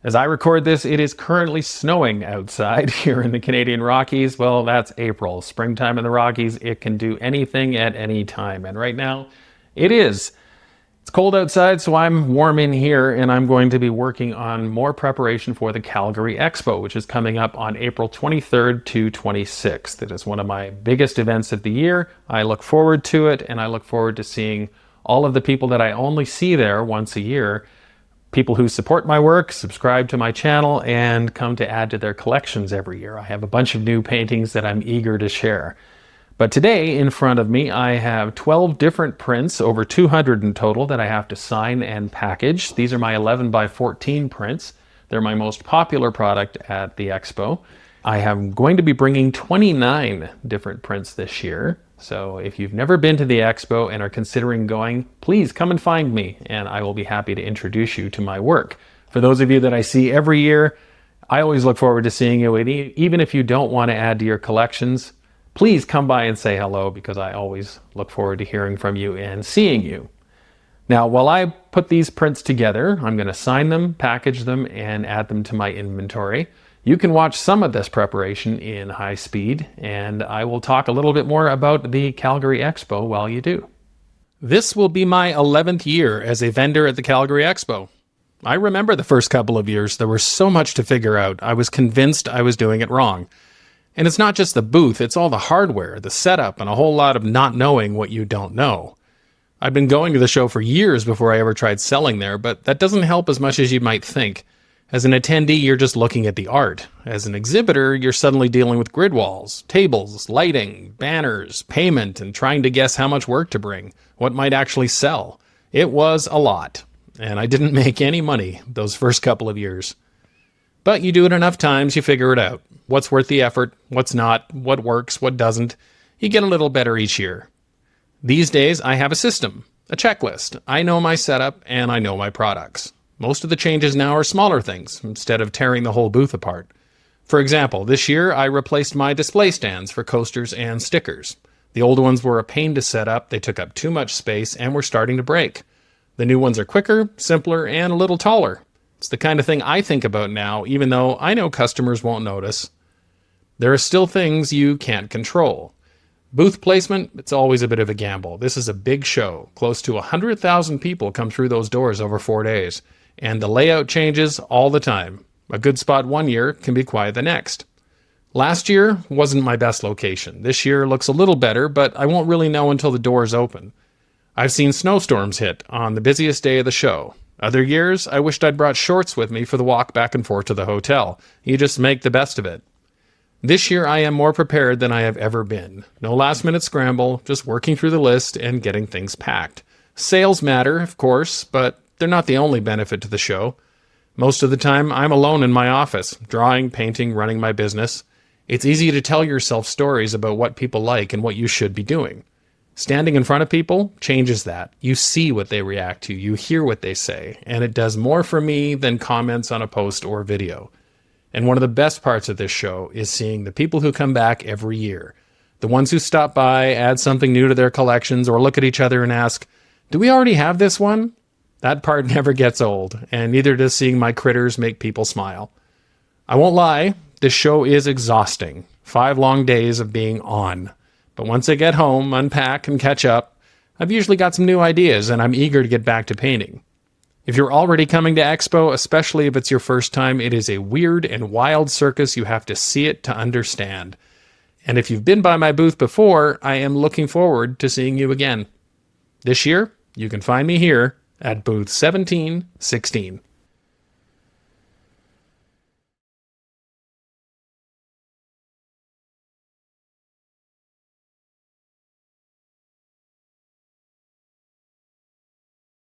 As I record this, it is currently snowing outside here in the Canadian Rockies. Well, that's April. Springtime in the Rockies, it can do anything at any time. And right now, it is. It's cold outside, so I'm warm in here, and I'm going to be working on more preparation for the Calgary Expo, which is coming up on April 23rd to 26th. It is one of my biggest events of the year. I look forward to it, and I look forward to seeing all of the people that I only see there once a year. People who support my work, subscribe to my channel, and come to add to their collections every year. I have a bunch of new paintings that I'm eager to share. But today, in front of me, I have 12 different prints, over 200 in total, that I have to sign and package. These are my 11 by 14 prints. They're my most popular product at the Expo. I am going to be bringing 29 different prints this year. So if you've never been to the Expo and are considering going, please come and find me, and I will be happy to introduce you to my work. For those of you that I see every year, I always look forward to seeing you. Even if you don't want to add to your collections, please come by and say hello, because I always look forward to hearing from you and seeing you. Now, while I put these prints together, I'm going to sign them, package them, and add them to my inventory. You can watch some of this preparation in high speed, and I will talk a little bit more about the Calgary Expo while you do. This will be my 11th year as a vendor at the Calgary Expo. I remember the first couple of years. There was so much to figure out. I was convinced I was doing it wrong. And it's not just the booth, it's all the hardware, the setup, and a whole lot of not knowing what you don't know. I've been going to the show for years before I ever tried selling there, but that doesn't help as much as you might think. As an attendee, you're just looking at the art. As an exhibitor, you're suddenly dealing with grid walls, tables, lighting, banners, payment, and trying to guess how much work to bring, what might actually sell. It was a lot, and I didn't make any money those first couple of years. But you do it enough times, you figure it out. What's worth the effort, what's not, what works, what doesn't. You get a little better each year. These days, I have a system, a checklist. I know my setup, and I know my products. Most of the changes now are smaller things, instead of tearing the whole booth apart. For example, this year I replaced my display stands for coasters and stickers. The old ones were a pain to set up, they took up too much space, and were starting to break. The new ones are quicker, simpler, and a little taller. It's the kind of thing I think about now, even though I know customers won't notice. There are still things you can't control. Booth placement, it's always a bit of a gamble. This is a big show. Close to 100,000 people come through those doors over 4 days. And the layout changes all the time. A good spot one year can be quiet the next. Last year wasn't my best location. This year looks a little better, but I won't really know until the doors open. I've seen snowstorms hit on the busiest day of the show. Other years, I wished I'd brought shorts with me for the walk back and forth to the hotel. You just make the best of it. This year I am more prepared than I have ever been. No last-minute scramble, just working through the list and getting things packed. Sales matter, of course, but they're not the only benefit to the show. Most of the time, I'm alone in my office, drawing, painting, running my business. It's easy to tell yourself stories about what people like and what you should be doing. Standing in front of people changes that. You see what they react to, you hear what they say, and it does more for me than comments on a post or video. And one of the best parts of this show is seeing the people who come back every year. The ones who stop by, add something new to their collections, or look at each other and ask, "Do we already have this one?" That part never gets old, and neither does seeing my critters make people smile. I won't lie, this show is exhausting. 5 long days of being on. But once I get home, unpack, and catch up, I've usually got some new ideas, and I'm eager to get back to painting. If you're already coming to Expo, especially if it's your first time, it is a weird and wild circus. You have to see it to understand. And if you've been by my booth before, I am looking forward to seeing you again. This year, you can find me here at booth 1716.